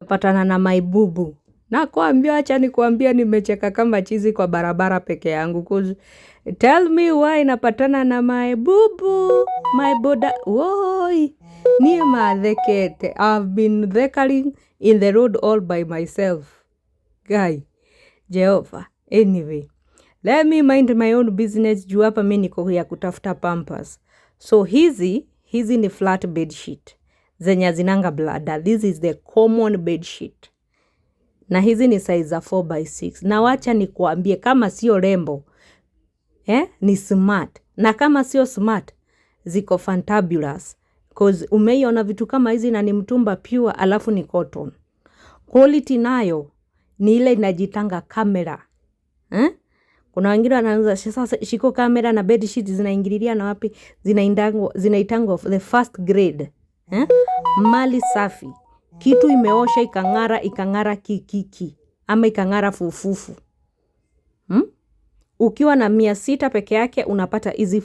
Patana na my bubu. Na kuambia acha nikuambia nimecheka kama chizi kwa barabara peke yangu. Tell me why napatana na my bubu. My boda. Woi. Niye mathekete. I've been thekering in the road all by myself. Guy. Jehovah. Anyway. Let me mind my own business. Juu hapa mimi niko ya kutafuta pampers. So hizi ni flat bed sheet. Zenye hazinanga blada. This is the common bed sheet. Na hizi ni size za 4x6. Na wacha nikuambie kama sio rembo, ni smart. Na kama sio smart, ziko fantabulous. Cause umeiona vitu kama hizi na ni mtumba pure alafu ni cotton. Quality nayo ni ile inajitanga kamera. Kuna wengine wanauza sasa shiko kamera na bed sheet zinaingililia na wapi? Zinaitangwa the first grade. Mali safi. Kitu imeosha ikangara kikiki. Ama ikangara fufufu. Ukiwa na 600 peke yake unapata hizi